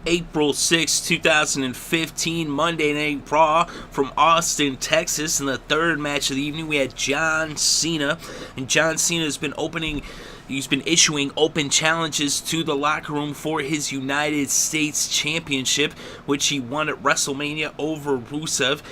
April 6, 2015, Monday Night Raw from Austin, Texas. In the third match of the evening, we had John Cena. And John Cena has been issuing open challenges to the locker room for his United States Championship, which he won at WrestleMania over Rusev.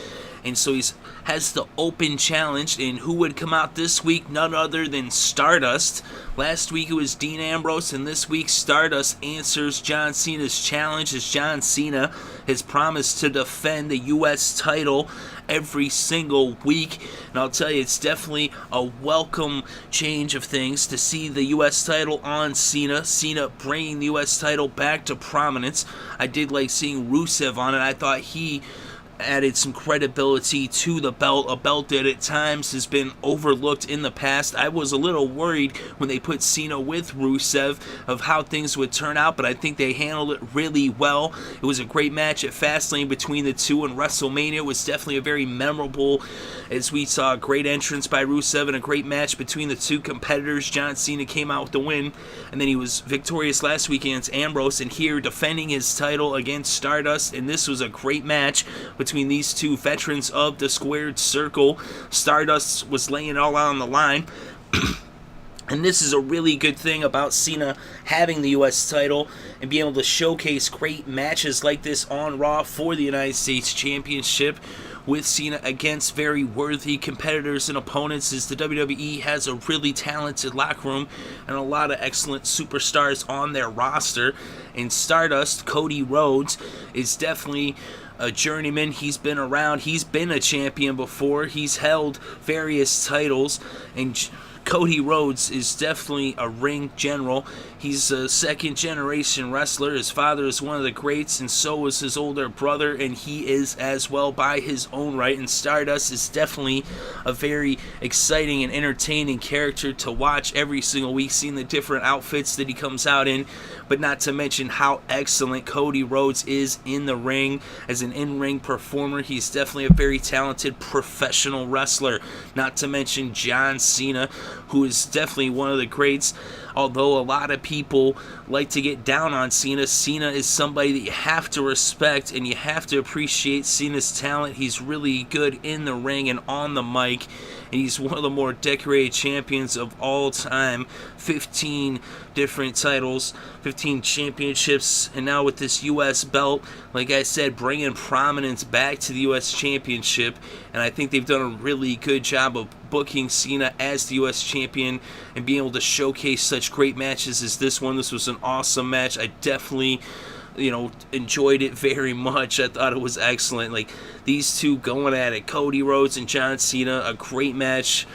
And so he has the open challenge, and who would come out this week? None other than Stardust. Last week it was Dean Ambrose, and this week Stardust answers John Cena's challenge as John Cena has promised to defend the U.S. title every single week. And I'll tell you, it's definitely a welcome change of things to see the U.S. title on Cena. Cena bringing the U.S. title back to prominence. I did like seeing Rusev on it. I thought he added some credibility to the belt, a belt that at times has been overlooked in the past. I was a little worried when they put Cena with Rusev of how things would turn out, but I think they handled it really well. It was a great match at Fastlane between the two, and WrestleMania was definitely a very memorable, as we saw a great entrance by Rusev and a great match between the two competitors. John Cena came out with the win, and then he was victorious last week against Ambrose, and here defending his title against Stardust, and this was a great match between these two veterans of the squared circle. Stardust was laying it all out on the line. And this is a really good thing about Cena having the U.S. title and being able to showcase great matches like this on Raw for the United States Championship with Cena against very worthy competitors and opponents, as the WWE has a really talented locker room and a lot of excellent superstars on their roster. And Stardust, Cody Rhodes, is definitely a journeyman. He's been around. He's been a champion before. He's held various titles, and Cody Rhodes is definitely a ring general. He's a second-generation wrestler. His father is one of the greats, and so is his older brother, and he is as well by his own right. And Stardust is definitely a very exciting and entertaining character to watch every single week, seeing the different outfits that he comes out in, but not to mention how excellent Cody Rhodes is in the ring. As an in-ring performer, he's definitely a very talented professional wrestler. Not to mention John Cena, who is definitely one of the greats. Although a lot of people like to get down on Cena, Cena is somebody that you have to respect and you have to appreciate Cena's talent. He's really good in the ring and on the mic, and he's one of the more decorated champions of all time. 15 different titles, 15 championships, and now with this U.S. belt, like I said, bringing prominence back to the U.S. Championship. And I think they've done a really good job of booking Cena as the U.S. champion and being able to showcase such great matches as this one. This was an awesome match. I definitely enjoyed it very much. I thought it was excellent. Like, these two going at it, Cody Rhodes and John Cena, a great match.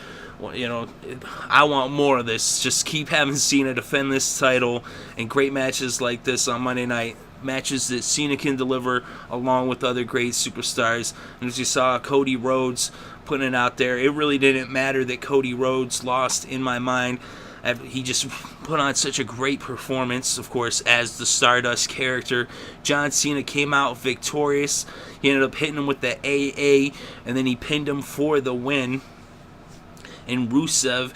I want more of this. Just keep having Cena defend this title, and great matches like this on Monday night. Matches that Cena can deliver along with other great superstars. And as you saw, Cody Rhodes putting it out there, it really didn't matter that Cody Rhodes lost in my mind. He just put on such a great performance, of course, as the Stardust character. John Cena came out victorious. He ended up hitting him with the AA, and then he pinned him for the win. And Rusev,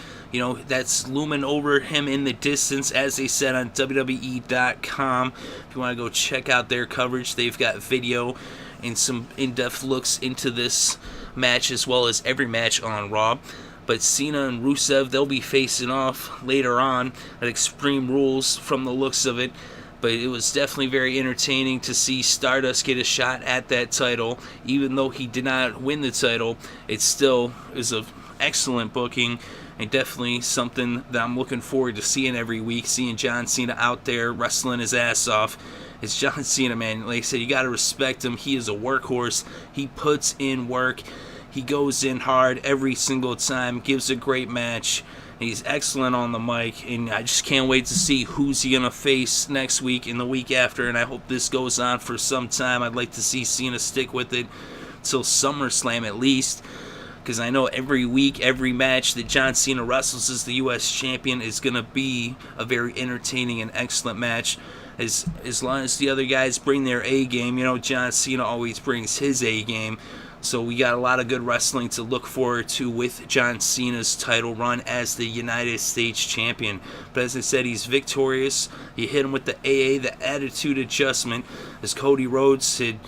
that's looming over him in the distance, as they said on WWE.com. If you want to go check out their coverage, they've got video and some in-depth looks into this match, as well as every match on Raw. But Cena and Rusev, they'll be facing off later on at Extreme Rules from the looks of it. But it was definitely very entertaining to see Stardust get a shot at that title. Even though he did not win the title, it still is an excellent booking, and definitely something that I'm looking forward to seeing every week, seeing John Cena out there wrestling his ass off. It's John Cena, man. Like I said, you got to respect him. He is a workhorse. He puts in work. He goes in hard every single time, gives a great match. He's excellent on the mic, and I just can't wait to see who's he going to face next week and the week after, and I hope this goes on for some time. I'd like to see Cena stick with it till SummerSlam at least, because I know every week, every match that John Cena wrestles as the U.S. champion is going to be a very entertaining and excellent match. As long as the other guys bring their A game, John Cena always brings his A game. So we got a lot of good wrestling to look forward to with John Cena's title run as the United States Champion. But as I said, he's victorious. He hit him with the AA, the Attitude Adjustment, as Cody Rhodes had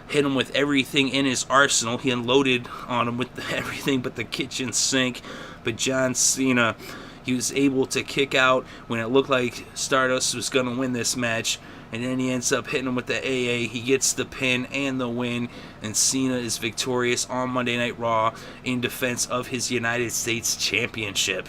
hit him with everything in his arsenal. He unloaded on him with everything but the kitchen sink. But John Cena, he was able to kick out when it looked like Stardust was going to win this match. And then he ends up hitting him with the AA. He gets the pin and the win. And Cena is victorious on Monday Night Raw in defense of his United States Championship.